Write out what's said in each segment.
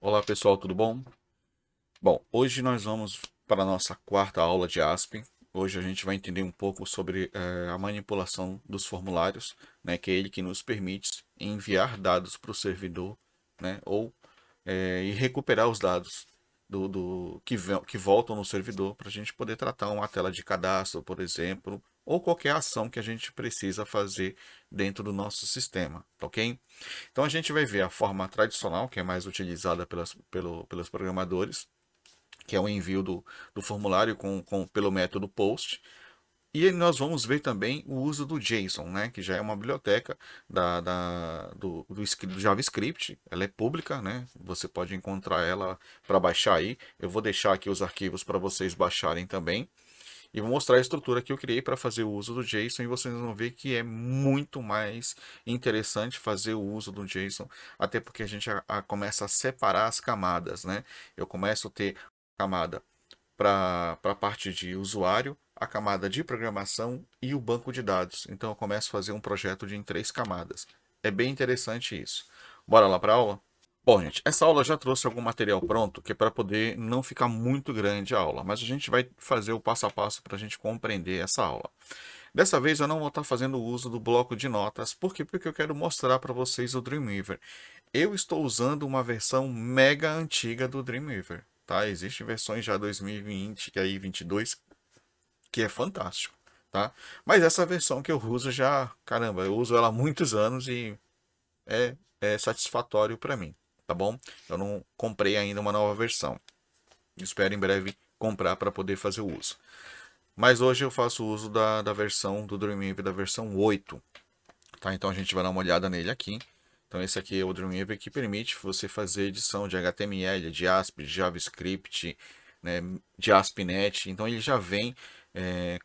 Olá pessoal, tudo bom? Bom, hoje nós vamos para a nossa quarta aula de ASP. Hoje a gente vai entender um pouco sobre a manipulação dos formulários, né, que é ele que nos permite enviar dados para o servidor, né, ou e recuperar os dados que voltam no servidor para a gente poder tratar uma tela de cadastro, por exemplo, ou qualquer ação que a gente precisa fazer dentro do nosso sistema, tá ok? Então a gente vai ver a forma tradicional, que é mais utilizada pelos programadores, que é o envio do formulário pelo método POST. E nós vamos ver também o uso do JSON, né, que já é uma biblioteca do JavaScript. Ela é pública, né, você pode encontrar ela para baixar aí. Eu vou deixar aqui os arquivos para vocês baixarem também. E vou mostrar a estrutura que eu criei para fazer o uso do JSON e vocês vão ver que é muito mais interessante fazer o uso do JSON, até porque a gente começa a separar as camadas, né? Eu começo a ter camada para a parte de usuário, a camada de programação e o banco de dados. Então eu começo a fazer um projeto em 3 camadas. É bem interessante isso. Bora lá para a aula? Bom, gente, essa aula já trouxe algum material pronto que é para poder não ficar muito grande a aula, mas a gente vai fazer o passo a passo para a gente compreender essa aula. Dessa vez eu não vou estar fazendo uso do bloco de notas, por quê? Porque eu quero mostrar para vocês o Dreamweaver. Eu estou usando uma versão mega antiga do Dreamweaver, tá? Existem versões já 2020, que aí 22, que é fantástico, tá? Mas essa versão que eu uso já, caramba, eu uso ela há muitos anos e é satisfatório para mim, tá bom? Eu não comprei ainda uma nova versão. Espero em breve comprar para poder fazer o uso. Mas hoje eu faço uso da versão do Dreamweaver, da versão 8. Tá? Então a gente vai dar uma olhada nele aqui. Então esse aqui é o Dreamweaver que permite você fazer edição de HTML, de ASP, de JavaScript, né, de ASP.NET. Então ele já vem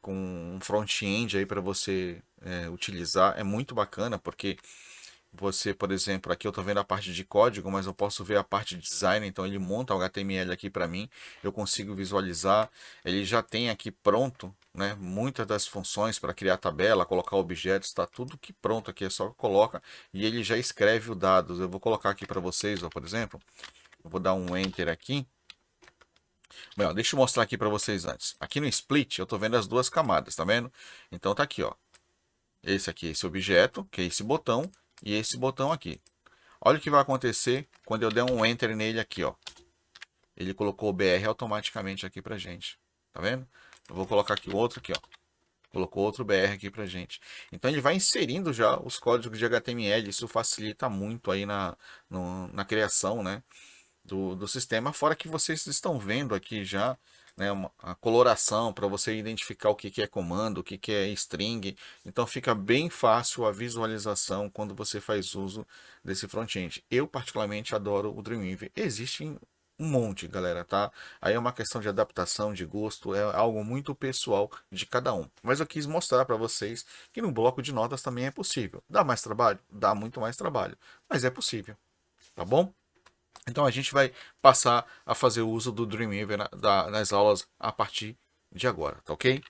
com um front-end aí para você utilizar. É muito bacana porque você, por exemplo, aqui eu estou vendo a parte de código, mas eu posso ver a parte de design, então ele monta o HTML aqui para mim, eu consigo visualizar, ele já tem aqui pronto, né, muitas das funções para criar tabela, colocar objetos, está tudo aqui pronto aqui, é só coloca e ele já escreve os dados. Eu vou colocar aqui para vocês, ó, por exemplo, eu vou dar um enter aqui. Bem, ó, deixa eu mostrar aqui para vocês antes. Aqui no split eu estou vendo as duas camadas, tá vendo? Então tá aqui, ó. Esse aqui, esse objeto, que é esse botão, e esse botão aqui. Olha o que vai acontecer quando eu der um enter nele aqui, ó. Ele colocou o BR automaticamente aqui pra gente. Tá vendo? Eu vou colocar aqui outro aqui, ó. Colocou outro BR aqui pra gente. Então ele vai inserindo já os códigos de HTML. Isso facilita muito aí na criação, né, do sistema. Fora que vocês estão vendo aqui já, né, a coloração para você identificar o que é comando, o que é string. Então fica bem fácil a visualização quando você faz uso desse front-end. Eu particularmente adoro o Dreamweaver. Existem um monte, galera, tá? Aí é uma questão de adaptação, de gosto, é algo muito pessoal de cada um. Mas eu quis mostrar para vocês que no bloco de notas também é possível. Dá mais trabalho? Dá muito mais trabalho, mas é possível, tá bom? Então a gente vai passar a fazer uso do Dreamweaver nas aulas a partir de agora, tá ok?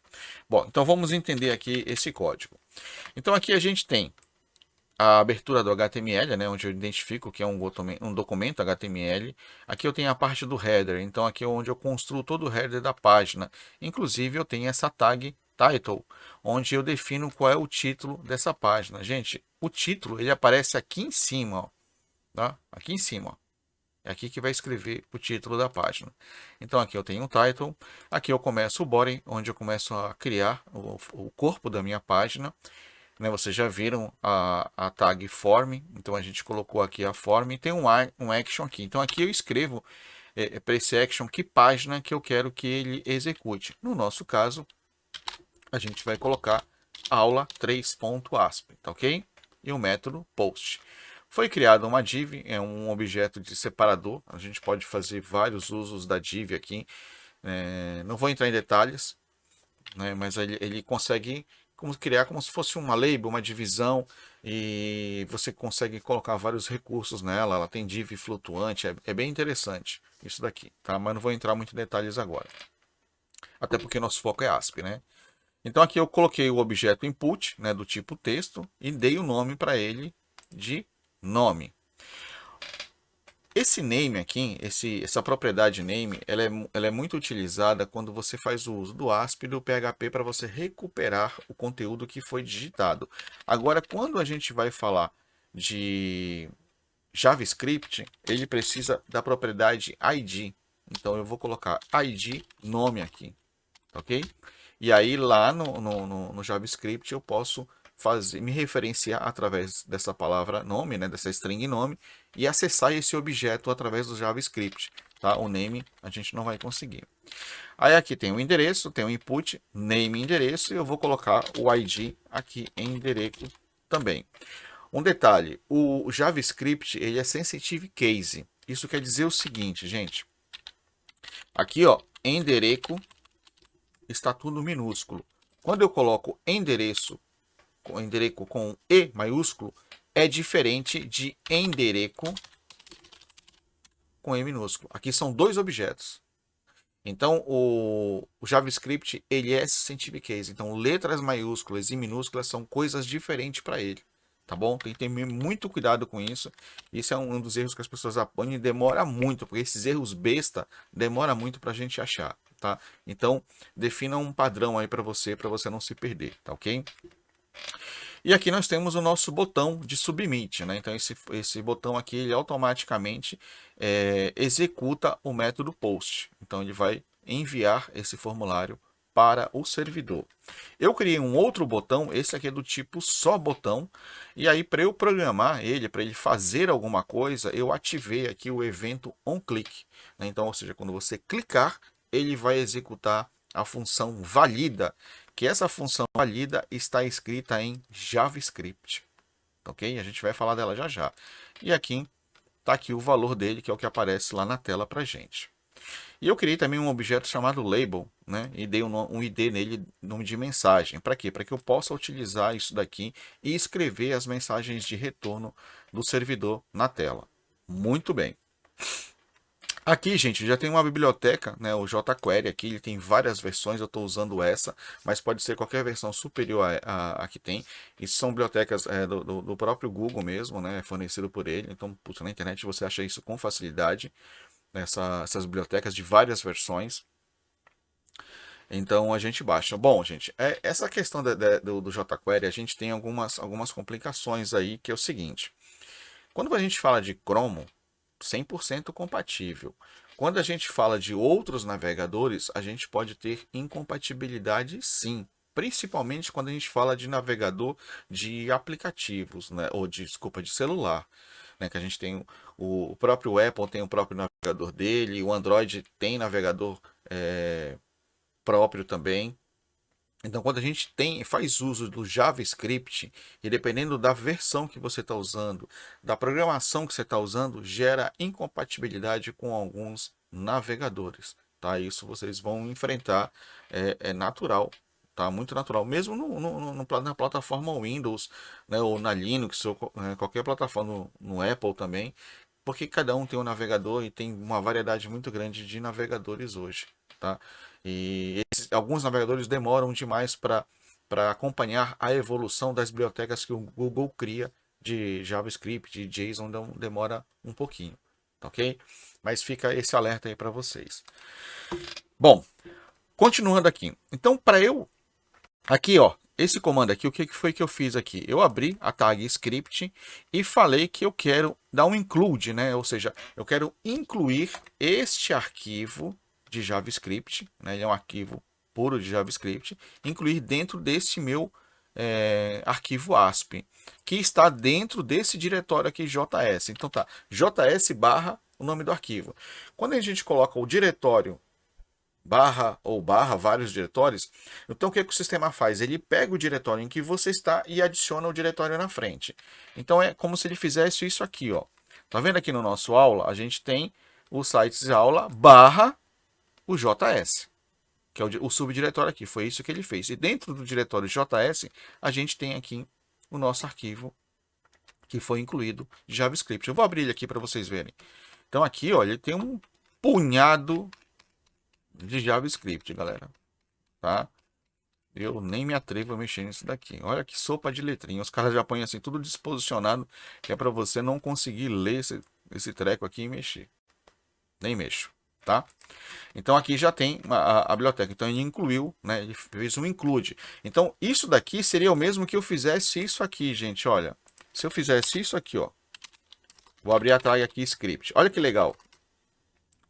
Bom, então vamos entender aqui esse código. Então aqui a gente tem a abertura do HTML, né, onde eu identifico que é um documento HTML. Aqui eu tenho a parte do header, então aqui é onde eu construo todo o header da página. Inclusive eu tenho essa tag title, onde eu defino qual é o título dessa página. Gente, o título ele aparece aqui em cima, ó, tá? Aqui em cima, ó. É aqui que vai escrever o título da página. Então aqui eu tenho o title, aqui eu começo o body, onde eu começo a criar o corpo da minha página. Né, vocês já viram a tag form, então a gente colocou aqui a form e tem um action aqui. Então aqui eu escrevo para esse action que página que eu quero que ele execute. No nosso caso, a gente vai colocar aula 3.asp, tá ok? E o método post. Foi criada uma div, é um objeto de separador. A gente pode fazer vários usos da div aqui. Não vou entrar em detalhes, né, mas ele consegue criar como se fosse uma label, uma divisão, e você consegue colocar vários recursos nela. Ela tem div flutuante, é bem interessante isso daqui, tá? Mas não vou entrar muito em detalhes agora, até porque nosso foco é ASP, né? Então aqui eu coloquei o objeto input, né, do tipo texto, e dei o nome para ele de nome. Esse name aqui, essa propriedade name, ela é muito utilizada quando você faz o uso do ASP e do PHP para você recuperar o conteúdo que foi digitado. Agora, quando a gente vai falar de JavaScript, ele precisa da propriedade ID. Então, eu vou colocar ID nome aqui, ok? E aí, lá no JavaScript, eu posso me referenciar através dessa palavra nome, né, dessa string nome, e acessar esse objeto através do JavaScript. Tá? O name a gente não vai conseguir. Aí aqui tem o endereço, tem o input, name endereço, e eu vou colocar o ID aqui em endereço também. Um detalhe, o JavaScript ele é sensitive case. Isso quer dizer o seguinte, gente. Aqui, ó, endereço está tudo minúsculo. Quando eu coloco endereço com E maiúsculo, é diferente de endereço com E minúsculo. Aqui são dois objetos. Então, o JavaScript ele é sensitive case. Então, letras maiúsculas e minúsculas são coisas diferentes para ele. Tá bom? Tem que ter muito cuidado com isso. Isso é um dos erros que as pessoas apanham e demora muito, porque esses erros besta demora muito para a gente achar. Tá? Então, defina um padrão aí para você não se perder. Tá ok? E aqui nós temos o nosso botão de submit, né? Então esse botão aqui ele automaticamente executa o método post. Então ele vai enviar esse formulário para o servidor. Eu criei um outro botão, esse aqui é do tipo só botão, e aí para eu programar ele, para ele fazer alguma coisa, eu ativei aqui o evento onClick, né? Então, ou seja, quando você clicar, ele vai executar a função valida, que essa função valida está escrita em JavaScript, ok? A gente vai falar dela já já. E aqui está aqui o valor dele, que é o que aparece lá na tela para gente. E eu criei também um objeto chamado label, né? E dei um ID nele, nome de mensagem. Para quê? Para que eu possa utilizar isso daqui e escrever as mensagens de retorno do servidor na tela. Muito bem. Aqui, gente, já tem uma biblioteca, né, o jQuery aqui, ele tem várias versões, eu estou usando essa, mas pode ser qualquer versão superior a que tem. Isso são bibliotecas do próprio Google mesmo, né, fornecido por ele, então putz, na internet você acha isso com facilidade, essas bibliotecas de várias versões. Então a gente baixa. Bom, gente, essa questão do jQuery, a gente tem algumas complicações aí, que é o seguinte. Quando a gente fala de Chrome, 100% compatível. Quando a gente fala de outros navegadores, a gente pode ter incompatibilidade sim, principalmente quando a gente fala de navegador de aplicativos, né? Ou desculpa, de celular, né? Que a gente tem o próprio Apple tem o próprio navegador dele, o Android tem navegador próprio também. Então, quando a gente faz uso do JavaScript, e dependendo da versão que você está usando, da programação que você está usando, gera incompatibilidade com alguns navegadores. Tá? Isso vocês vão enfrentar, é natural, tá? Muito natural. Mesmo na plataforma Windows, né? Ou na Linux, ou qualquer plataforma no Apple também, porque cada um tem um navegador e tem uma variedade muito grande de navegadores hoje. Tá? E alguns navegadores demoram demais para acompanhar a evolução das bibliotecas que o Google cria de JavaScript, de JSON, então demora um pouquinho, tá ok? Mas fica esse alerta aí para vocês. Bom, continuando aqui. Então, para eu... Aqui, ó, esse comando aqui, o que foi que eu fiz aqui? Eu abri a tag script e falei que eu quero dar um include, né? Ou seja, eu quero incluir este arquivo de JavaScript, né? Ele é um arquivo puro de JavaScript, incluir dentro desse meu arquivo ASP, que está dentro desse diretório aqui JS. Então tá, JS barra o nome do arquivo. Quando a gente coloca o diretório barra ou barra vários diretórios, então o que o sistema faz? Ele pega o diretório em que você está e adiciona o diretório na frente. Então é como se ele fizesse isso aqui, ó. Tá vendo aqui no nosso aula? A gente tem o sites aula barra o JS, que é o subdiretório aqui. Foi isso que ele fez. E dentro do diretório JS, a gente tem aqui o nosso arquivo que foi incluído de JavaScript. Eu vou abrir ele aqui para vocês verem. Então aqui, ó, ele tem um punhado de JavaScript, galera. Tá? Eu nem me atrevo a mexer nisso daqui. Olha que sopa de letrinha. Os caras já põem assim tudo disposicionado, que é para você não conseguir ler. esse treco aqui e mexer. Nem mexo, tá? Então aqui já tem a biblioteca. Então ele incluiu, né? Ele fez um include. Então isso daqui seria o mesmo que eu fizesse isso aqui, gente. Olha, se eu fizesse isso aqui, ó. Vou abrir a tag aqui, script. Olha que legal.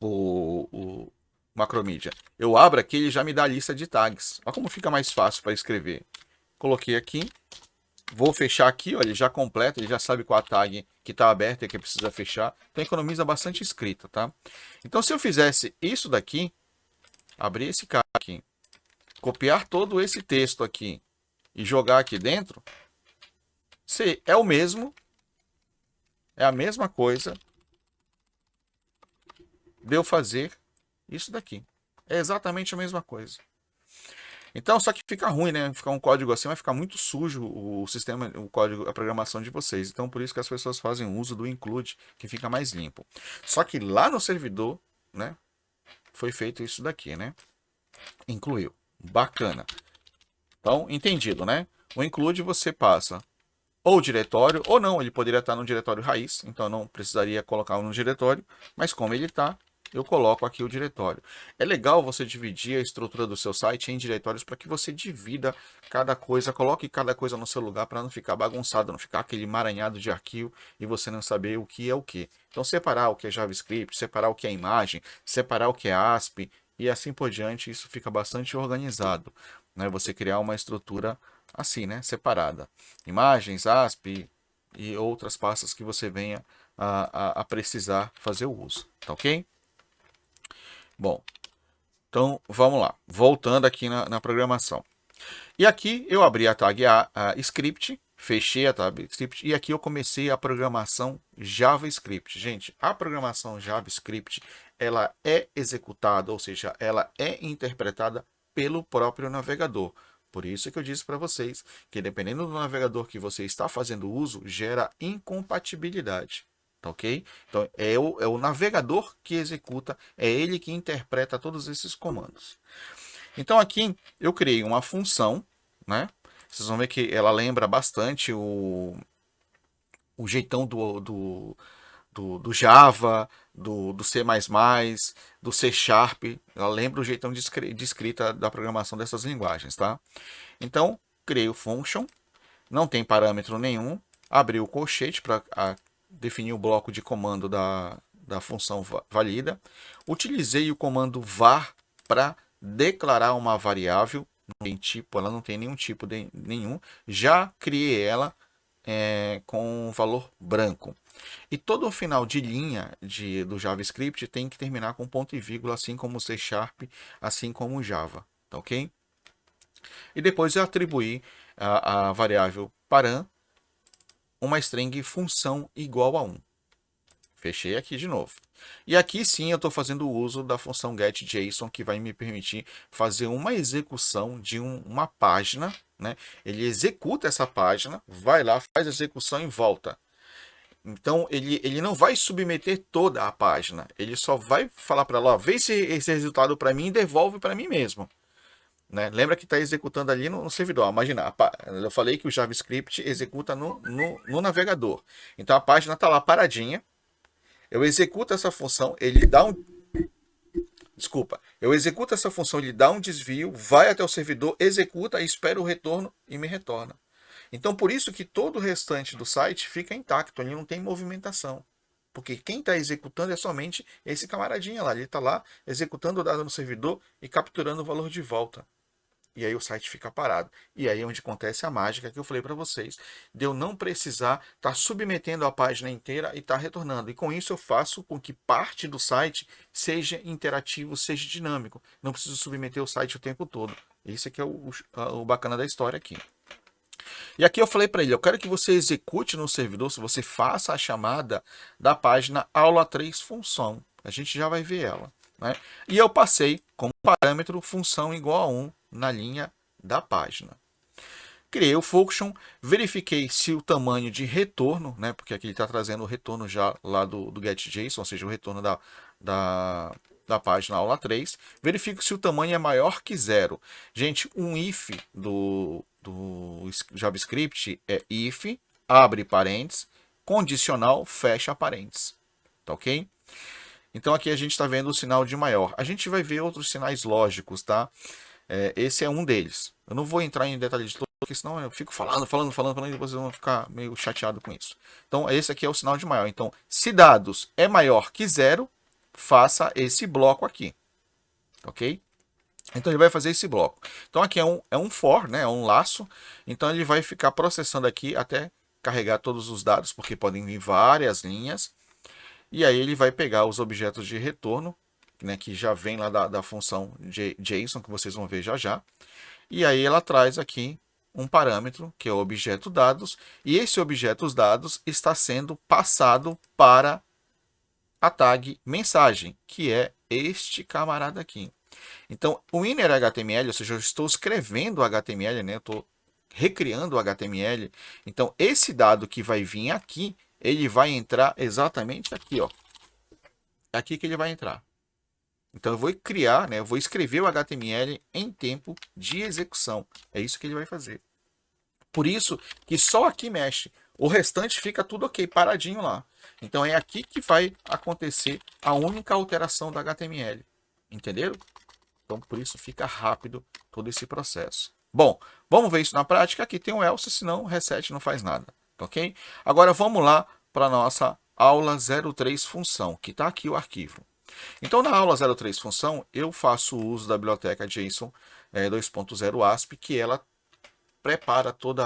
O Macromedia. Eu abro aqui, ele já me dá a lista de tags. Olha como fica mais fácil para escrever. Coloquei aqui. Vou fechar aqui, ó, ele já completa, ele já sabe qual a tag que está aberta e que precisa fechar. Então economiza bastante escrita, tá? Então se eu fizesse isso daqui, abrir esse cara aqui, copiar todo esse texto aqui e jogar aqui dentro, é o mesmo, é a mesma coisa de eu fazer isso daqui. É exatamente a mesma coisa. Então, só que fica ruim, né? Ficar um código assim vai ficar muito sujo o sistema, o código, a programação de vocês. Então, por isso que as pessoas fazem uso do include, que fica mais limpo. Só que lá no servidor, né? Foi feito isso daqui, né? Incluiu. Bacana. Então, entendido, né? O include você passa ou diretório, ou não, ele poderia estar no diretório raiz, então eu não precisaria colocar no diretório, mas como ele está, eu coloco aqui o diretório. É legal você dividir a estrutura do seu site em diretórios para que você divida cada coisa, coloque cada coisa no seu lugar para não ficar bagunçado, não ficar aquele emaranhado de arquivo e você não saber o que é o que. Então separar o que é JavaScript, separar o que é imagem, separar o que é ASP e assim por diante, isso fica bastante organizado, né? Você criar uma estrutura assim, né? Separada. Imagens, ASP e outras pastas que você venha a precisar fazer o uso, tá ok? Bom, então vamos lá. Voltando aqui na programação. E aqui eu abri a tag a script, fechei a tab script e aqui eu comecei a programação JavaScript. Gente, a programação JavaScript, ela é executada, ou seja, ela é interpretada pelo próprio navegador. Por isso que eu disse para vocês que dependendo do navegador que você está fazendo uso, gera incompatibilidade. Tá ok? Então é o navegador que executa, é ele que interpreta todos esses comandos. Então aqui eu criei uma função, né? Vocês vão ver que ela lembra bastante o jeitão do Java, do C++, do C Sharp. Ela lembra o jeitão de escrita da programação dessas linguagens, tá? Então, criei o function, não tem parâmetro nenhum, abri o colchete para definir o bloco de comando da função valida, utilizei o comando var para declarar uma variável, não tem tipo, ela não tem nenhum tipo nenhum, já criei ela com valor branco. E todo o final de linha do JavaScript tem que terminar com ponto e vírgula, assim como o C Sharp, assim como o Java, tá ok? E depois eu atribuí a variável param uma string função igual a 1. Fechei aqui de novo. E aqui sim eu estou fazendo uso da função getJSON, que vai me permitir fazer uma execução de uma página, né? Ele executa essa página, vai lá, faz a execução e volta. Então ele não vai submeter toda a página, ele só vai falar para ela, vê esse resultado para mim e devolve para mim mesmo. Né? Lembra que está executando ali no servidor. Imagina, eu falei que o JavaScript executa no navegador. Então a página está lá paradinha. Eu executo essa função, ele dá um. Desculpa. Eu executo essa função, ele dá um desvio, vai até o servidor, executa, espera o retorno e me retorna. Então por isso que todo o restante do site fica intacto, ele não tem movimentação. Porque quem está executando é somente esse camaradinha lá. Ele está lá executando o dado no servidor e capturando o valor de volta. E aí o site fica parado. E aí é onde acontece a mágica que eu falei para vocês, de eu não precisar estar submetendo a página inteira e estar retornando. E com isso eu faço com que parte do site seja interativo, seja dinâmico. Não preciso submeter o site o tempo todo. Isso aqui é o bacana da história aqui. E aqui eu falei para ele, eu quero que você execute no servidor, se você faça a chamada da página aula 3 função. A gente já vai ver ela. Né? E eu passei como parâmetro função igual a 1 na linha da página. Criei o function, verifiquei se o tamanho de retorno, né, porque aqui ele está trazendo o retorno já lá do getJSON, ou seja, o retorno da página aula 3. Verifico se o tamanho é maior que 0. Gente, um if do JavaScript é if, abre parênteses, condicional, fecha parênteses. tá ok? Então aqui a gente está vendo o sinal de maior. A gente vai ver outros sinais lógicos, tá? Esse é um deles. Eu não vou entrar em detalhes de todos, porque senão eu fico falando, e vocês vão ficar meio chateados com isso. Então esse aqui é o sinal de maior. Então, se dados é maior que zero, faça esse bloco aqui, ok? Então ele vai fazer esse bloco. Então aqui é um for, né? É um laço. Então ele vai ficar processando aqui até carregar todos os dados, porque podem vir várias linhas. E aí ele vai pegar os objetos de retorno, né, que já vem lá da função JSON, que vocês vão ver já já. E aí ela traz aqui um parâmetro, que é o objeto dados, e esse objeto dados está sendo passado para a tag mensagem, que é este camarada aqui. Então, o inner HTML, ou seja, eu estou escrevendo o HTML, né? Eu estou recriando o HTML. Então, esse dado que vai vir aqui, ele vai entrar exatamente aqui, ó. É aqui que ele vai entrar. Então, eu vou criar, né? Eu vou escrever o HTML em tempo de execução. É isso que ele vai fazer. Por isso que só aqui mexe. O restante fica tudo ok, paradinho lá. Então, é aqui que vai acontecer a única alteração do HTML. Entenderam? Então, por isso fica rápido todo esse processo. Bom, vamos ver isso na prática. Aqui tem um else, senão o reset não faz nada. Ok? Agora, vamos lá para a nossa aula 03 função, que está aqui o arquivo. Então, na aula 03 função, eu faço uso da biblioteca JSON 2.0 ASP, que ela prepara todo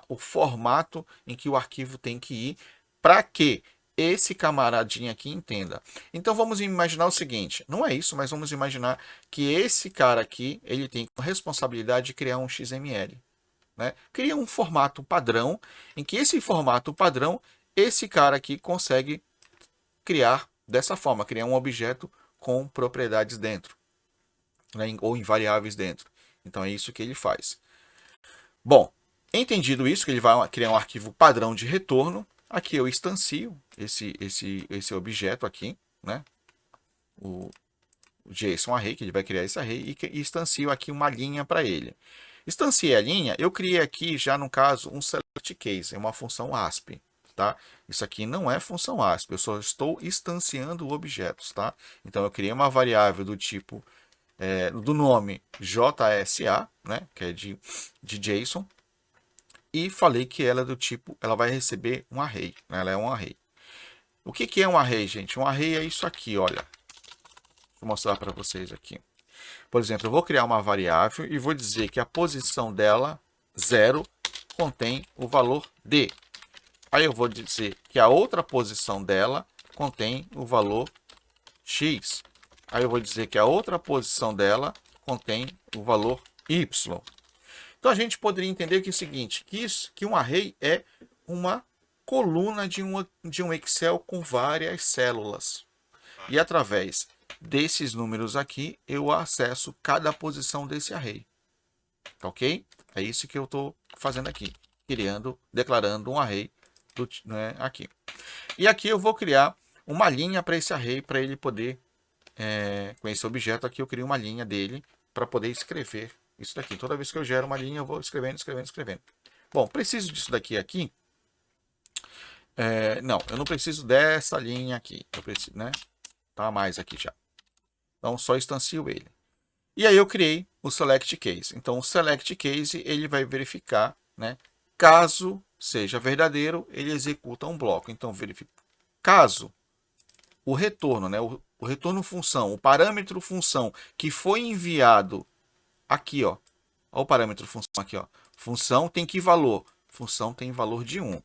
o formato em que o arquivo tem que ir para que esse camaradinho aqui entenda. Então vamos imaginar o seguinte, não é isso, mas vamos imaginar que esse cara aqui, ele tem a responsabilidade de criar um XML. Né? Cria um formato padrão, em que esse formato padrão, esse cara aqui consegue criar dessa forma, criar um objeto com propriedades dentro, né? Ou em variáveis dentro. Então é isso que ele faz. Bom, entendido isso, que ele vai criar um arquivo padrão de retorno, aqui eu instancio esse objeto aqui, né? O JSON array, que ele vai criar esse array, e instancio aqui uma linha para ele. Instanciei a linha, eu criei aqui já no caso um select case, é uma função ASP, tá? Isso aqui não é função ASP, eu só estou instanciando objetos, tá? Então eu criei uma variável do tipo do nome JSA, né, que é de JSON, e falei que ela é do tipo, ela vai receber um array, né, ela é um array. O que é um array, gente? Um array é isso aqui, olha. Vou mostrar para vocês aqui. Por exemplo, eu vou criar uma variável e vou dizer que a posição dela, 0, contém o valor D. Aí eu vou dizer que a outra posição dela contém o valor X. Aí eu vou dizer que a outra posição dela contém o valor Y. Então a gente poderia entender que é o seguinte, que um array é uma coluna de um Excel com várias células. E através desses números aqui, eu acesso cada posição desse array. Ok? É isso que eu estou fazendo aqui, declarando um array né, aqui. E aqui eu vou criar uma linha para esse array, para ele poder com esse objeto aqui, eu crio uma linha dele para poder escrever isso daqui. Toda vez que eu gero uma linha, eu vou escrevendo. Bom, preciso disso daqui aqui? Não, eu não preciso dessa linha aqui. Eu preciso, né? Tá mais aqui já. Então, só instancio ele. E aí eu criei o select case. Então, o select case, ele vai verificar, né? Caso seja verdadeiro, ele executa um bloco. Então, verifica. Caso o retorno, né? O retorno função, o parâmetro função que foi enviado aqui, ó. Olha o parâmetro função aqui, ó. Função tem que valor? Função tem valor de 1.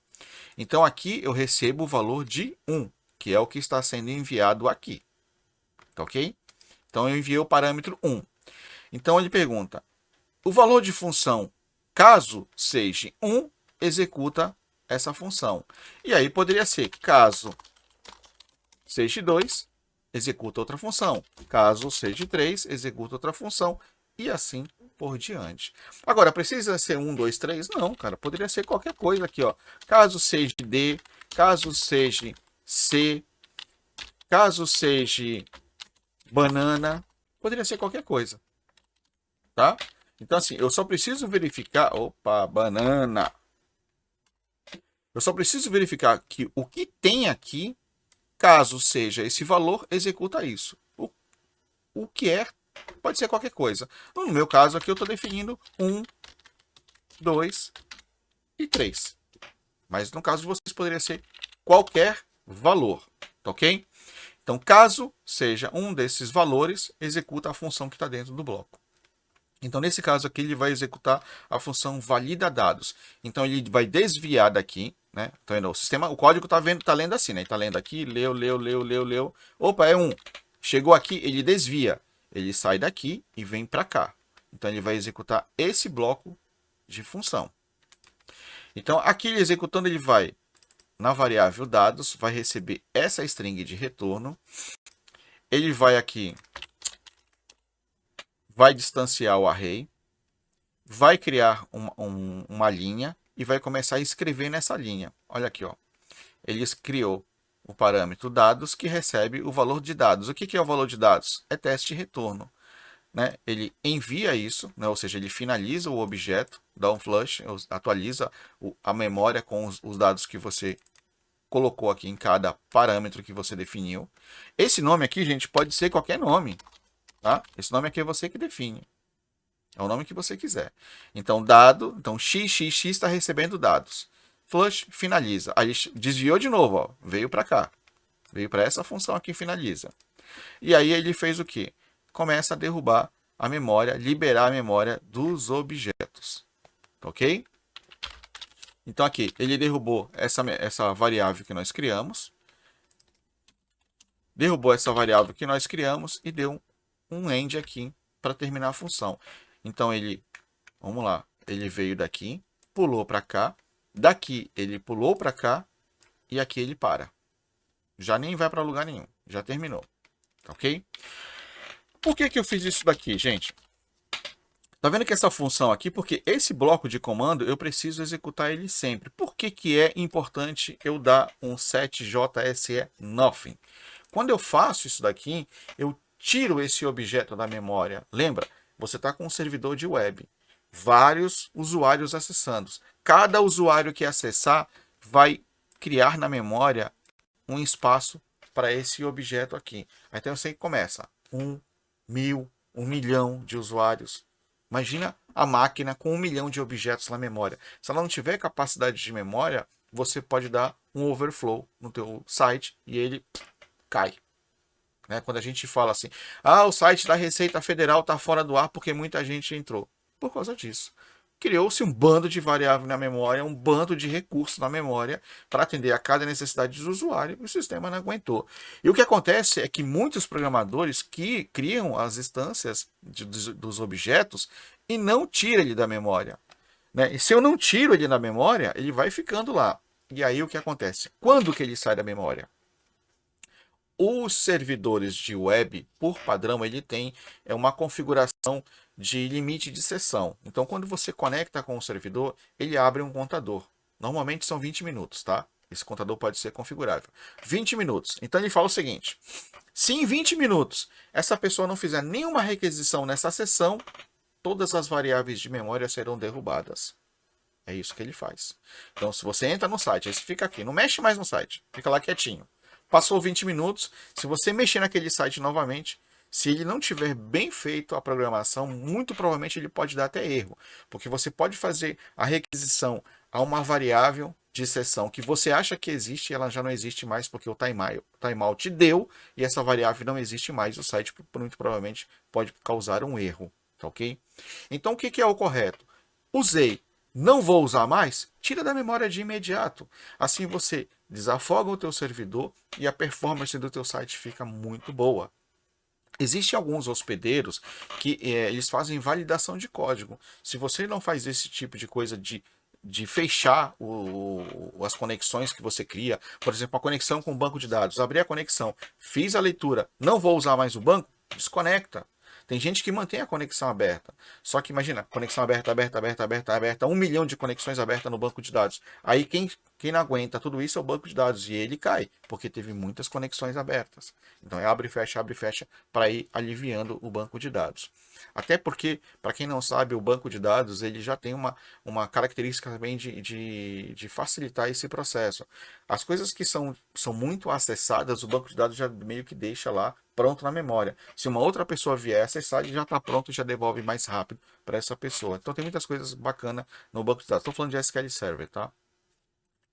Então aqui eu recebo o valor de 1, que é o que está sendo enviado aqui. Tá ok? Então eu enviei o parâmetro 1. Então ele pergunta: o valor de função, caso seja 1, executa essa função. E aí poderia ser caso seja 2, executa outra função. Caso seja 3, executa outra função. E assim por diante. Agora, precisa ser 1, 2, 3? Não, cara. Poderia ser qualquer coisa aqui, ó. Caso seja D, caso seja C, caso seja banana, poderia ser qualquer coisa. Tá? Então, assim, eu só preciso verificar... Opa, banana. Eu só preciso verificar que o que tem aqui Caso seja esse valor, executa isso. O que é, pode ser qualquer coisa. No meu caso aqui, eu estou definindo 1, 2 e 3. Mas no caso de vocês, poderia ser qualquer valor, tá ok? Então, caso seja um desses valores, executa a função que está dentro do bloco. Então, nesse caso aqui, ele vai executar a função valida dados. Então, ele vai desviar daqui, né? Então, o sistema, o código está lendo assim, né? Ele está lendo aqui, leu, leu, leu, leu, leu. Opa, é 1. Chegou aqui, ele desvia. Ele sai daqui e vem para cá. Então, ele vai executar esse bloco de função. Então, aqui ele executando, ele vai na variável dados, vai receber essa string de retorno. Ele vai aqui, vai distanciar o array, vai criar uma linha e vai começar a escrever nessa linha. Olha aqui, ó. Ele criou o parâmetro dados que recebe o valor de dados. O que é o valor de dados? É teste e retorno. Né? Ele envia isso, né? Ou seja, ele finaliza o objeto, dá um flush, atualiza a memória com os dados que você colocou aqui em cada parâmetro que você definiu. Esse nome aqui, gente, pode ser qualquer nome. Tá? Esse nome aqui é você que define. É o nome que você quiser. Então, dado, então xxx está recebendo dados. Flush, finaliza. Aí desviou de novo, ó, veio para cá. Veio para essa função aqui, finaliza. E aí ele fez o quê? Começa a derrubar a memória, liberar a memória dos objetos. Ok? Então aqui, ele derrubou essa variável que nós criamos. Derrubou essa variável que nós criamos e deu um end aqui para terminar a função. Então ele, vamos lá, ele veio daqui, pulou para cá, daqui ele pulou para cá e aqui ele para. Já nem vai para lugar nenhum, já terminou, ok? Por que eu fiz isso daqui, gente? Tá vendo que essa função aqui, porque esse bloco de comando eu preciso executar ele sempre. Por que é importante eu dar um set JSE nothing? Quando eu faço isso daqui, eu tiro esse objeto da memória. Lembra? Você está com um servidor de web, vários usuários acessando. Cada usuário que acessar vai criar na memória um espaço para esse objeto aqui. Então você começa 1, 1000, 1 milhão de usuários. Imagina a máquina com 1 milhão de objetos na memória. Se ela não tiver capacidade de memória, você pode dar um overflow no teu site e ele cai. Né? Quando a gente fala assim, o site da Receita Federal está fora do ar porque muita gente entrou. Por causa disso. Criou-se um bando de variáveis na memória, um bando de recursos na memória para atender a cada necessidade do usuário e o sistema não aguentou. E o que acontece é que muitos programadores que criam as instâncias dos objetos e não tiram ele da memória. Né? E se eu não tiro ele da memória, ele vai ficando lá. E aí o que acontece? Quando que ele sai da memória? Os servidores de web, por padrão, ele tem uma configuração de limite de sessão. Então, quando você conecta com o servidor, ele abre um contador. Normalmente são 20 minutos, tá? Esse contador pode ser configurável. 20 minutos. Então, ele fala o seguinte. Se em 20 minutos essa pessoa não fizer nenhuma requisição nessa sessão, todas as variáveis de memória serão derrubadas. É isso que ele faz. Então, se você entra no site, aí você fica aqui, não mexe mais no site, fica lá quietinho. Passou 20 minutos, se você mexer naquele site novamente, se ele não tiver bem feito a programação, muito provavelmente ele pode dar até erro. Porque você pode fazer a requisição a uma variável de sessão que você acha que existe e ela já não existe mais porque o timeout deu e essa variável não existe mais. O site muito provavelmente pode causar um erro, tá ok? Então o que é o correto? Usei, não vou usar mais? Tira da memória de imediato. Assim você desafoga o teu servidor e a performance do teu site fica muito boa. Existem alguns hospedeiros que eles fazem validação de código. Se você não faz esse tipo de coisa de fechar as conexões que você cria, por exemplo, a conexão com o banco de dados, abrir a conexão, fiz a leitura, não vou usar mais o banco, desconecta. Tem gente que mantém a conexão aberta. Só que imagina, conexão aberta, 1 milhão de conexões abertas no banco de dados. Aí quem Quem não aguenta tudo isso é o banco de dados e ele cai, porque teve muitas conexões abertas. Então é abre e fecha para ir aliviando o banco de dados. Até porque, para quem não sabe, o banco de dados ele já tem uma característica também de facilitar esse processo. As coisas que são muito acessadas, o banco de dados já meio que deixa lá pronto na memória. Se uma outra pessoa vier acessar, ele já está pronto e já devolve mais rápido para essa pessoa. Então tem muitas coisas bacanas no banco de dados. Estou falando de SQL Server, tá?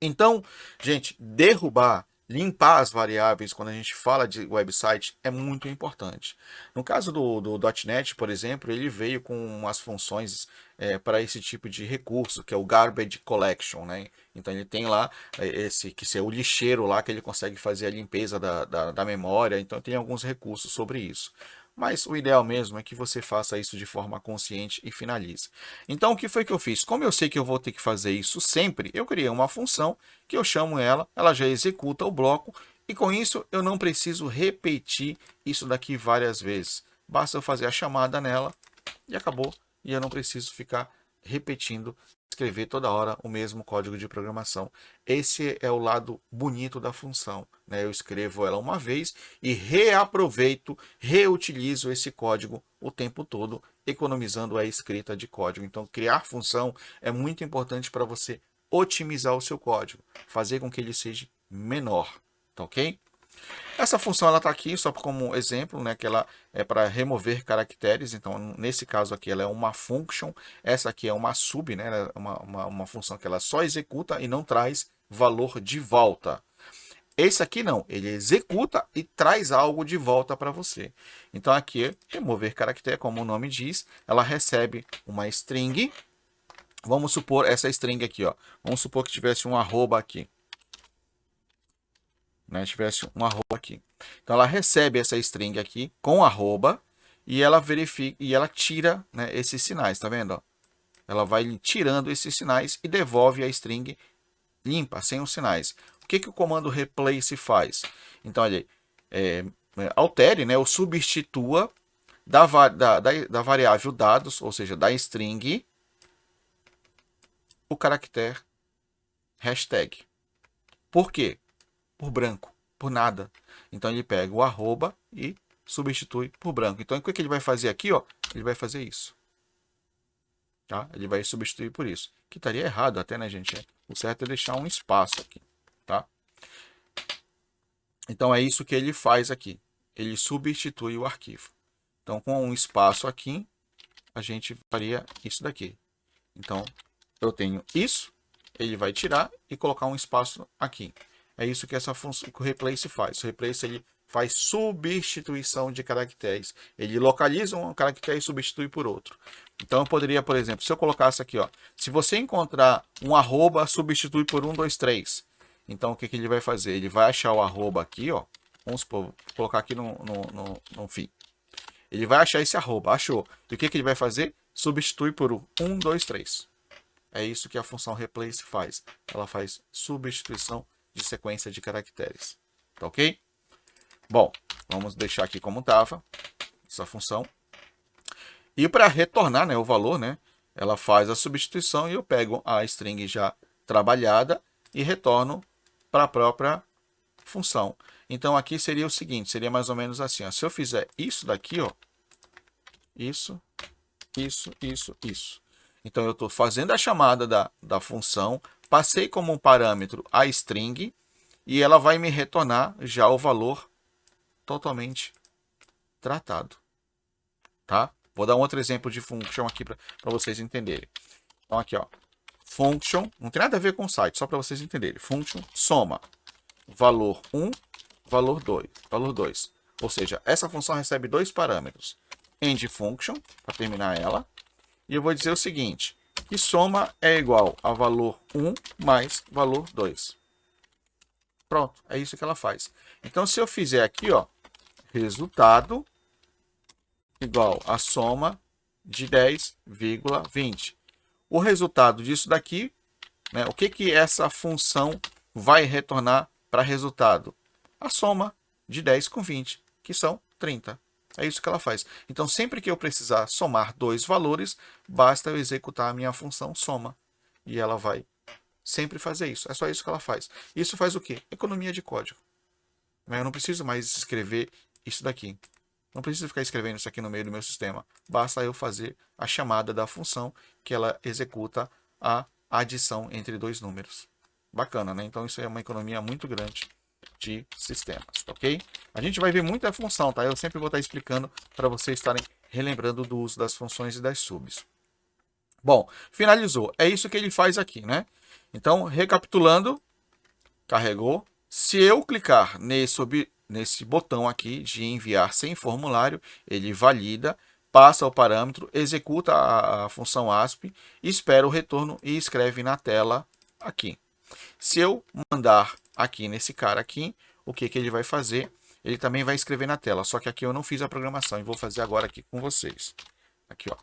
Então, gente, derrubar, limpar as variáveis quando a gente fala de website é muito importante. No caso do .NET, por exemplo, ele veio com as funções para esse tipo de recurso, que é o Garbage Collection, né? Então ele tem lá esse que é o lixeiro lá que ele consegue fazer a limpeza da memória. Então tem alguns recursos sobre isso. Mas o ideal mesmo é que você faça isso de forma consciente e finalize. Então, o que foi que eu fiz? Como eu sei que eu vou ter que fazer isso sempre, eu criei uma função que eu chamo ela já executa o bloco, e com isso eu não preciso repetir isso daqui várias vezes. Basta eu fazer a chamada nela e acabou, e eu não preciso ficar repetindo, escrever toda hora o mesmo código de programação. Esse é o lado bonito da função, né? Eu escrevo ela uma vez e reaproveito, reutilizo esse código o tempo todo, economizando a escrita de código. Então, criar função é muito importante para você otimizar o seu código, fazer com que ele seja menor, tá ok? Essa função ela está aqui só como exemplo, né, que ela é para remover caracteres. Então, nesse caso aqui, ela é uma function. Essa aqui é uma sub, né, uma função que ela só executa e não traz valor de volta. Esse aqui não, ele executa e traz algo de volta para você. Então, aqui, remover caractere, como o nome diz, ela recebe uma string. Vamos supor essa string aqui, ó. Vamos supor que tivesse um arroba aqui. Né, tivesse um arroba aqui. Então ela recebe essa string aqui com arroba e ela verifica e ela tira, né, esses sinais, tá vendo? Ela vai tirando esses sinais e devolve a string limpa, sem os sinais. O que o comando replace faz? Então, olha aí, altere, né, ou substitua da variável dados, ou seja, da string, o caractere hashtag. Por quê? Por branco, por nada. Então ele pega o arroba e substitui por branco. Então o que ele vai fazer aqui, ó? Ele vai fazer isso. Tá? Ele vai substituir por isso. Que estaria errado até, né, gente? O certo é deixar um espaço aqui, tá? Então é isso que ele faz aqui. Ele substitui o arquivo. Então com um espaço aqui, a gente faria isso daqui. Então eu tenho isso, ele vai tirar e colocar um espaço aqui. É isso que essa função, que o replace faz. O replace ele faz substituição de caracteres. Ele localiza um caractere e substitui por outro. Então eu poderia, por exemplo, se eu colocasse aqui, ó, se você encontrar um arroba, substitui por 1, 2, 3. Então o que ele vai fazer? Ele vai achar o arroba aqui, ó. Vamos supor, vou colocar aqui no fim. Ele vai achar esse arroba, achou. E o que ele vai fazer? Substitui por 1, 2, 3. É isso que a função replace faz. Ela faz substituição de sequência de caracteres. Tá ok? Bom, vamos deixar aqui como estava essa função. E para retornar, né, o valor, né, ela faz a substituição e eu pego a string já trabalhada e retorno para a própria função. Então aqui seria o seguinte, seria mais ou menos assim, ó, se eu fizer isso daqui, ó, isso. Então eu estou fazendo a chamada da função, passei como um parâmetro a string e ela vai me retornar já o valor totalmente tratado. Tá? Vou dar um outro exemplo de function aqui para vocês entenderem. Então aqui, ó, function, não tem nada a ver com o site, só para vocês entenderem. Function soma valor 1, valor 2. Ou seja, essa função recebe dois parâmetros. End function, para terminar ela, e eu vou dizer o seguinte, que soma é igual a valor 1 mais valor 2. Pronto, é isso que ela faz. Então, se eu fizer aqui, ó, resultado igual a soma de 10,20. O resultado disso daqui, né, o que essa função vai retornar para resultado? A soma de 10 com 20, que são 30. É isso que ela faz. Então, sempre que eu precisar somar dois valores, basta eu executar a minha função soma. E ela vai sempre fazer isso. É só isso que ela faz. Isso faz o quê? Economia de código. Eu não preciso mais escrever isso daqui. Não preciso ficar escrevendo isso aqui no meio do meu sistema. Basta eu fazer a chamada da função que ela executa a adição entre dois números. Bacana, né? Então isso é uma economia muito grande de sistemas, ok? A gente vai ver muita função, tá? Eu sempre vou estar explicando para vocês estarem relembrando do uso das funções e das subs. Bom, finalizou. É isso que ele faz aqui, né? Então, recapitulando, carregou. Se eu clicar nesse botão aqui de enviar sem formulário, ele valida, passa o parâmetro, executa a função ASP, espera o retorno e escreve na tela aqui. Se eu mandar aqui nesse cara aqui, o que ele vai fazer? Ele também vai escrever na tela, só que aqui eu não fiz a programação e vou fazer agora aqui com vocês. Aqui, ó.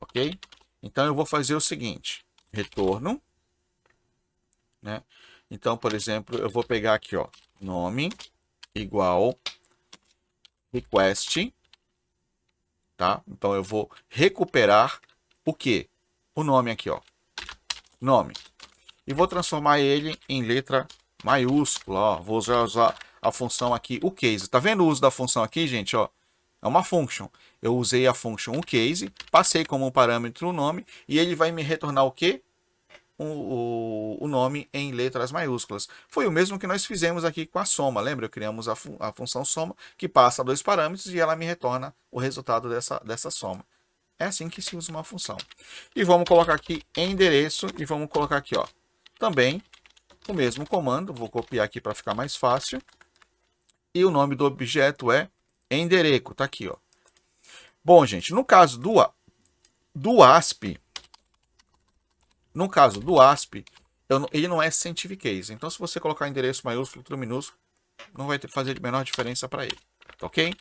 Ok? Então eu vou fazer o seguinte, retorno, né? Então, por exemplo, eu vou pegar aqui, ó, nome igual request, tá? Então eu vou recuperar o quê? O nome aqui, ó, nome. E vou transformar ele em letra maiúscula, ó. Vou usar a função aqui, o case. Tá vendo o uso da função aqui, gente, ó? É uma function. Eu usei a function o case, passei como parâmetro o nome e ele vai me retornar o quê? O nome em letras maiúsculas. Foi o mesmo que nós fizemos aqui com a soma. Lembra? Criamos a função soma que passa dois parâmetros e ela me retorna o resultado dessa soma. É assim que se usa uma função. E vamos colocar aqui endereço e vamos colocar aqui, ó, também o mesmo comando. Vou copiar aqui para ficar mais fácil. E o nome do objeto é endereço. Tá aqui, ó. Bom, gente, no caso do ASP, ele não é scientific case. Então, se você colocar endereço maiúsculo, tudo minúsculo, não vai fazer de menor diferença para ele. Tá ok?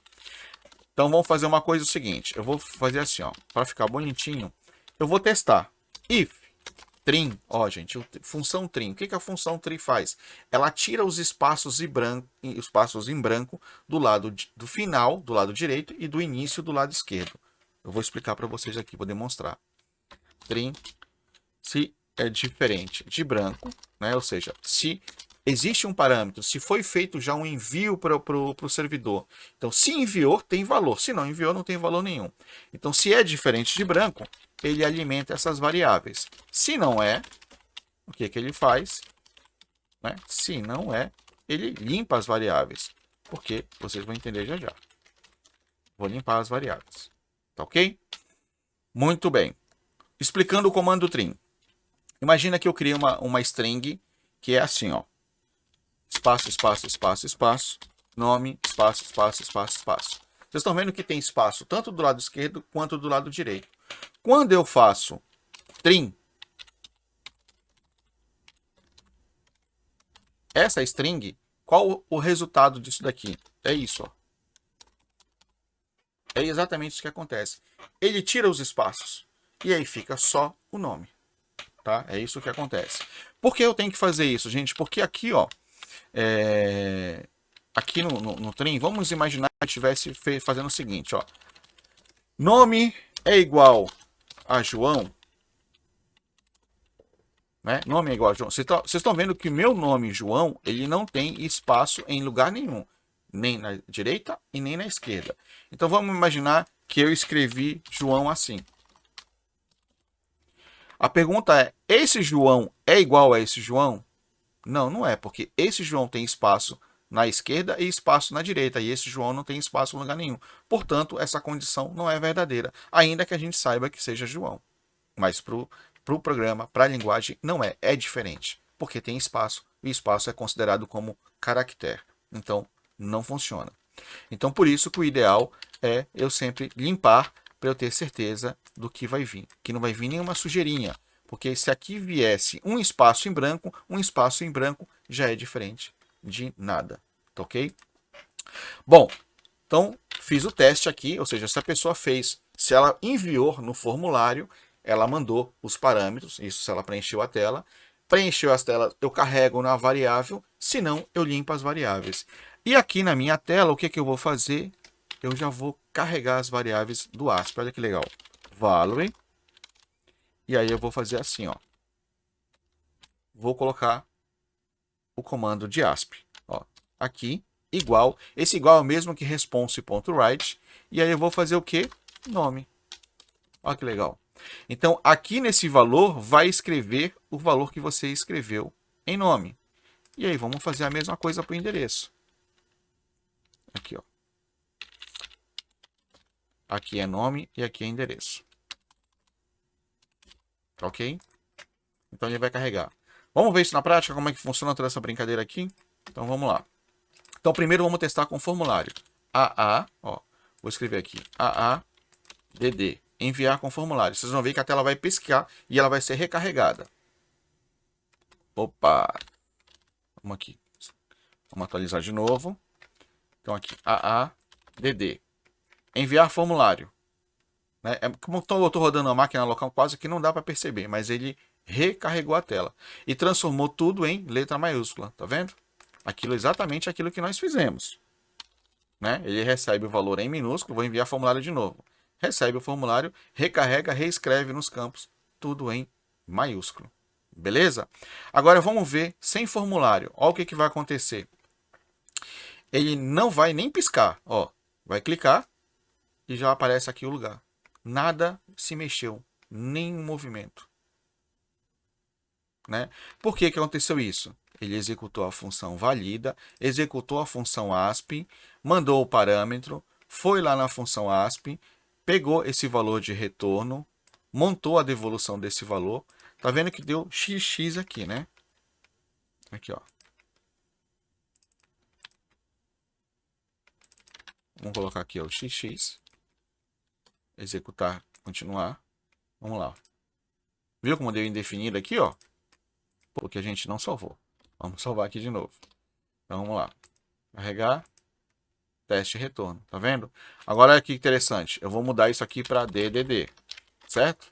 Então, vamos fazer uma coisa seguinte. Eu vou fazer assim, ó, para ficar bonitinho. Eu vou testar. If trim, ó, gente, função trim. O que a função trim faz? Ela tira os espaços em branco do lado do final, do lado direito, e do início do lado esquerdo. Eu vou explicar para vocês aqui, vou demonstrar. Trim, se é diferente de branco, né? Ou seja, se existe um parâmetro, se foi feito já um envio para o servidor. Então, se enviou, tem valor. Se não enviou, não tem valor nenhum. Então, se é diferente de branco, ele alimenta essas variáveis. Se não é, o que ele faz? Né? Se não é, ele limpa as variáveis. Porque vocês vão entender já já. Vou limpar as variáveis. Tá ok? Muito bem. Explicando o comando trim. Imagina que eu criei uma string que é assim, ó. Espaço, espaço, espaço, espaço. Nome, espaço, espaço, espaço, espaço. Vocês estão vendo que tem espaço tanto do lado esquerdo quanto do lado direito. Quando eu faço trim, essa string, qual o resultado disso daqui? É isso, ó. É exatamente isso que acontece. Ele tira os espaços e aí fica só o nome. Tá? É isso que acontece. Por que eu tenho que fazer isso, gente? Porque aqui, ó, aqui no trim, vamos imaginar que eu estivesse fazendo o seguinte, ó. Nome é igual a João, né? Nome é igual a João. Vocês estão vendo que o meu nome, João, ele não tem espaço em lugar nenhum, nem na direita e nem na esquerda. Então vamos imaginar que eu escrevi João assim. A pergunta é, esse João é igual a esse João? Não, não é, porque esse João tem espaço na esquerda e espaço na direita, e esse João não tem espaço em lugar nenhum. Portanto, essa condição não é verdadeira, ainda que a gente saiba que seja João. Mas para o programa, para a linguagem, não é, é diferente, porque tem espaço, e espaço é considerado como caractere. Então, não funciona. Então, por isso que o ideal é eu sempre limpar para eu ter certeza do que vai vir, que não vai vir nenhuma sujeirinha, porque se aqui viesse um espaço em branco já é diferente de nada, tá ok? Bom, então fiz o teste aqui, ou seja, se a pessoa fez, se ela enviou no formulário, ela mandou os parâmetros, isso se ela preencheu a tela, preencheu as telas, eu carrego na variável, se não, eu limpo as variáveis. E aqui na minha tela, o que eu vou fazer? Eu já vou carregar as variáveis do ASP. Olha que legal. Value. E aí eu vou fazer assim, ó. vou colocar o comando de ASP. Ó, aqui, igual. Esse igual é o mesmo que response.write. E aí eu vou fazer o quê? Nome. Olha que legal. Então, aqui nesse valor, vai escrever o valor que você escreveu em nome. E aí, vamos fazer a mesma coisa para o endereço. Aqui, ó. Aqui é nome e aqui é endereço. Ok? Então, ele vai carregar. Vamos ver isso na prática, como é que funciona toda essa brincadeira aqui? Então, vamos lá. Então, primeiro vamos testar com o formulário. AA, ó, vou escrever aqui, AADD, enviar com formulário. Vocês vão ver que a tela vai piscar e ela vai ser recarregada. Opa! Vamos aqui. Vamos atualizar de novo. Então, aqui, AADD, enviar formulário. Né? Como eu estou rodando a máquina local, quase que não dá para perceber, mas ele recarregou a tela e transformou tudo em letra maiúscula, tá vendo? Exatamente aquilo que nós fizemos. Né? Ele recebe o valor em minúsculo, vou enviar formulário de novo. Recebe o formulário, recarrega, reescreve nos campos, tudo em maiúsculo. Beleza? Agora vamos ver sem formulário. Olha o que vai acontecer. Ele não vai nem piscar. Ó, vai clicar e já aparece aqui o lugar. Nada se mexeu, nenhum movimento. Né? Por que aconteceu isso? Ele executou a função valida, executou a função ASP, mandou o parâmetro, foi lá na função ASP, pegou esse valor de retorno, montou a devolução desse valor. Tá vendo que deu XX aqui, né? Aqui, ó. Vamos colocar aqui ó, o XX. Executar, continuar. Vamos lá. Viu como deu indefinido aqui, ó? Porque a gente não salvou. Vamos salvar aqui de novo. Então, vamos lá. Carregar. Teste e retorno. Tá vendo? Agora, olha que interessante. Eu vou mudar isso aqui para DDD. Certo?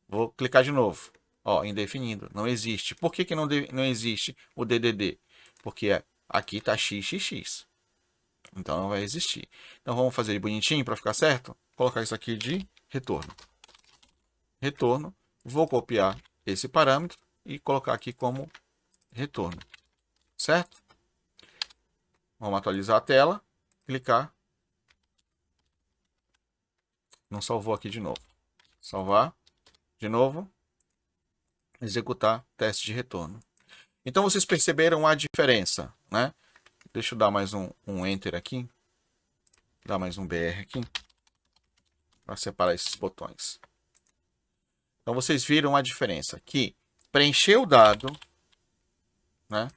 Vou clicar de novo. Ó, indefinido. Não existe. Por que não existe o DDD? Porque aqui está XXX. Então, não vai existir. Então, vamos fazer ele bonitinho para ficar certo? Vou colocar isso aqui de retorno. Retorno. Vou copiar esse parâmetro e colocar aqui como retorno. Certo? Vamos atualizar a tela. Clicar. Não salvou aqui de novo. Salvar. De novo. Executar teste de retorno. Então, vocês perceberam a diferença, né? Deixa eu dar mais um Enter aqui. Dar mais um BR aqui. Para separar esses botões. Então, vocês viram a diferença. Que preencher o dado, né?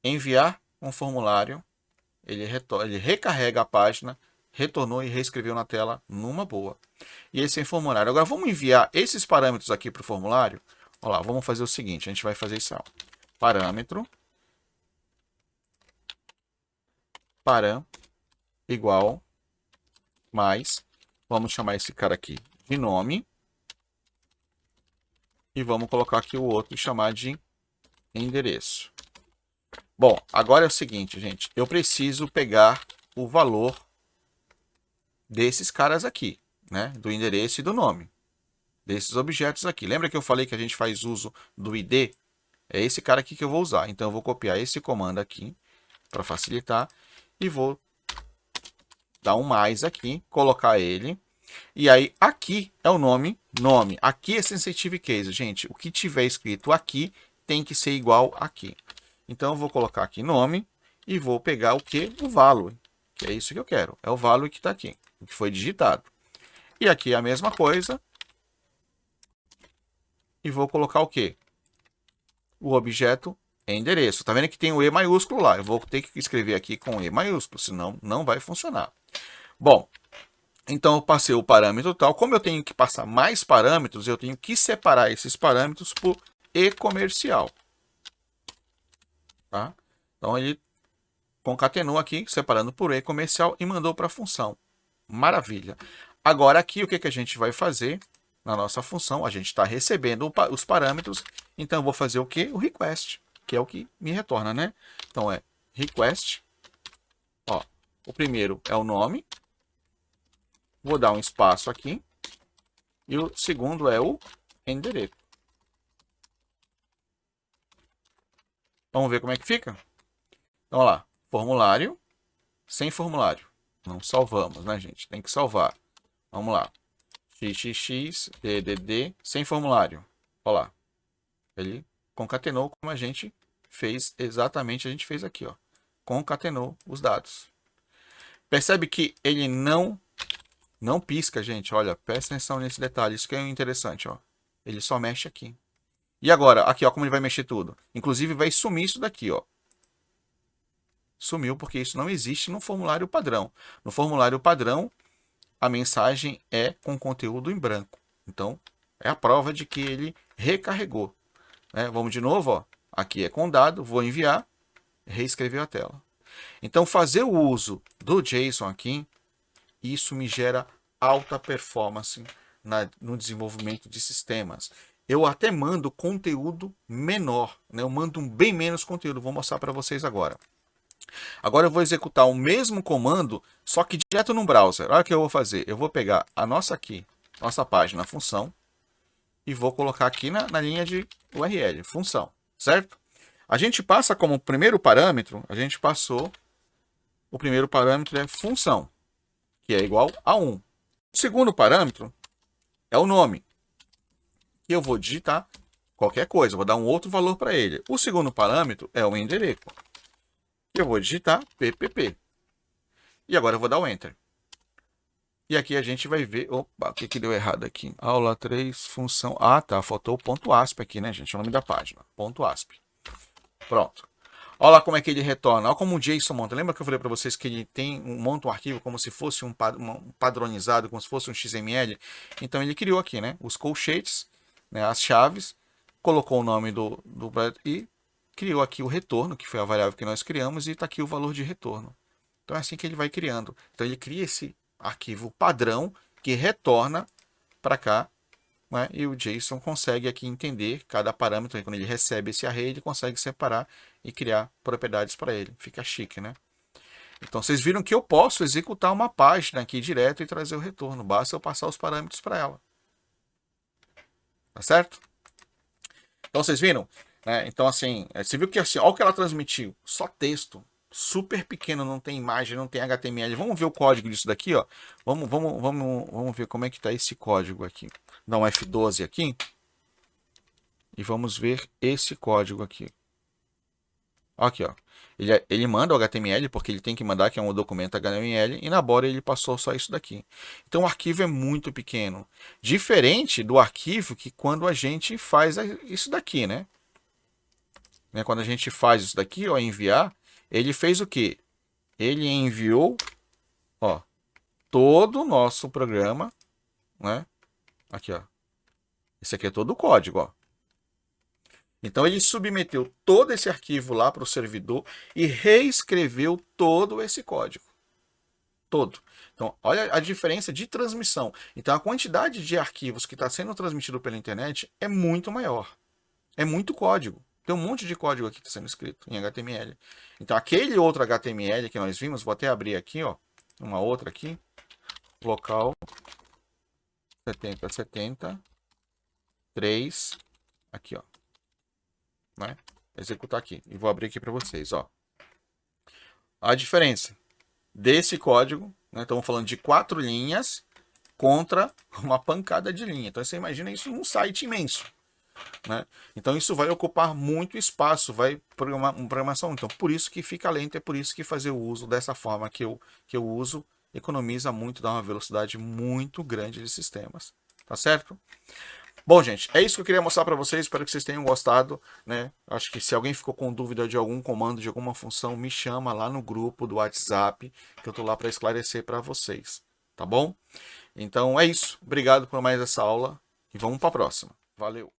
Enviar um formulário. Ele recarrega a página, retornou e reescreveu na tela numa boa. E esse é o formulário. Agora, vamos enviar esses parâmetros aqui para o formulário. Olha lá, vamos fazer o seguinte. A gente vai fazer isso. Parâmetro. Param igual mais. Vamos chamar esse cara aqui de nome. E vamos colocar aqui o outro e chamar de endereço. Bom, agora é o seguinte, gente. Eu preciso pegar o valor desses caras aqui, né? Do endereço e do nome. Desses objetos aqui. Lembra que eu falei que a gente faz uso do ID? É esse cara aqui que eu vou usar. Então, eu vou copiar esse comando aqui para facilitar. E vou dar um mais aqui, colocar ele. E aí, aqui é o nome. Aqui é sensitive case, gente. O que tiver escrito aqui tem que ser igual aqui. Então, eu vou colocar aqui nome e vou pegar o que? O value, que é isso que eu quero. É o value que está aqui, o que foi digitado. E aqui é a mesma coisa. E vou colocar o quê? O objeto endereço. Tá vendo que tem o E maiúsculo lá? Eu vou ter que escrever aqui com E maiúsculo, senão não vai funcionar. Bom, então eu passei o parâmetro tal. Como eu tenho que passar mais parâmetros, eu tenho que separar esses parâmetros por E comercial. Tá? Então ele concatenou aqui, separando por E comercial e mandou para a função. Maravilha. Agora aqui o que a gente vai fazer na nossa função? A gente está recebendo os parâmetros, então eu vou fazer o que? O request, que é o que me retorna, né? Então é request. Ó, o primeiro é o nome. Vou dar um espaço aqui. E o segundo é o endereço. Vamos ver como é que fica? Então, olha lá, formulário, sem formulário. Não salvamos, né, gente? Tem que salvar. Vamos lá. XXX, DDD, sem formulário. Olha lá. Ele concatenou como a gente fez, exatamente a gente fez aqui, ó. Concatenou os dados. Percebe que ele não pisca, gente. Olha, presta atenção nesse detalhe. Isso que é interessante, ó. Ele só mexe aqui. E agora, aqui, ó, como ele vai mexer tudo. Inclusive, vai sumir isso daqui, ó. Sumiu porque isso não existe no formulário padrão. No formulário padrão, a mensagem é com conteúdo em branco. Então, é a prova de que ele recarregou. Né? Vamos de novo, ó. Aqui é com dado, vou enviar, reescreveu a tela. Então, fazer o uso do JSON aqui, isso me gera alta performance no desenvolvimento de sistemas. Eu até mando conteúdo menor, né? Eu mando bem menos conteúdo, vou mostrar para vocês agora. Agora eu vou executar o mesmo comando, só que direto no browser. Olha o que eu vou fazer. Eu vou pegar a nossa página, a função, e vou colocar aqui na linha de URL, função, certo? A gente passa como primeiro parâmetro, a gente passou, o primeiro parâmetro é função, que é igual a 1. O segundo parâmetro é o nome, que eu vou digitar qualquer coisa, vou dar um outro valor para ele. O segundo parâmetro é o endereço, que eu vou digitar ppp. E agora eu vou dar o Enter. E aqui a gente vai ver... Opa, o que deu errado aqui? Aula 3, função... Ah, tá, faltou o ponto ASP aqui, né, gente? É o nome da página. Ponto ASP. Pronto. Olha lá como é que ele retorna. Olha como o JSON monta. Lembra que eu falei para vocês que ele monta um arquivo como se fosse um padronizado, como se fosse um XML? Então ele criou aqui, né? Os colchetes, né, as chaves, colocou o nome do e criou aqui o retorno, que foi a variável que nós criamos, e está aqui o valor de retorno. Então é assim que ele vai criando. Então ele cria esse arquivo padrão que retorna para cá, né? E o JSON consegue aqui entender cada parâmetro. Quando ele recebe esse array, ele consegue separar e criar propriedades para ele. Fica chique, né? Então vocês viram que eu posso executar uma página aqui direto e trazer o retorno. Basta eu passar os parâmetros para ela. Tá certo? Então vocês viram? Né? Então assim, você viu que assim, olha o que ela transmitiu. Só texto. Super pequeno, não tem imagem, não tem HTML. Vamos ver o código disso daqui, ó. Vamos ver como é que está esse código aqui. Dá um F12 aqui. E vamos ver esse código aqui. Aqui, ó. Ele manda o HTML, porque ele tem que mandar, que é um documento HTML, e na body ele passou só isso daqui. Então o arquivo é muito pequeno. Diferente do arquivo que quando a gente faz isso daqui, né? Quando a gente faz isso daqui, ó, enviar, ele fez o quê? Ele enviou, ó, todo o nosso programa, né? Aqui, ó. Esse aqui é todo o código, ó. Então ele submeteu todo esse arquivo lá para o servidor e reescreveu todo esse código. Todo. Então, olha a diferença de transmissão. Então, a quantidade de arquivos que está sendo transmitido pela internet é muito maior. É muito código. Tem um monte de código aqui que está sendo escrito em HTML. Então, aquele outro HTML que nós vimos, vou até abrir aqui, ó, uma outra aqui, local 7070 3, aqui, ó, né? Executar aqui e vou abrir aqui para vocês, ó. A diferença desse código, né? Estamos falando de 4 linhas contra uma pancada de linha. Então você imagina isso num site imenso. Né? Então isso vai ocupar muito espaço, vai programar uma programação. Então por isso que fica lento, é por isso que fazer o uso dessa forma que eu uso economiza muito, dá uma velocidade muito grande de sistemas. Tá certo? Bom, gente, é isso que eu queria mostrar para vocês. Espero que vocês tenham gostado, né? Acho que se alguém ficou com dúvida de algum comando, de alguma função, me chama lá no grupo do WhatsApp, que eu tô lá para esclarecer para vocês, tá bom? Então é isso. Obrigado por mais essa aula e vamos para a próxima. Valeu!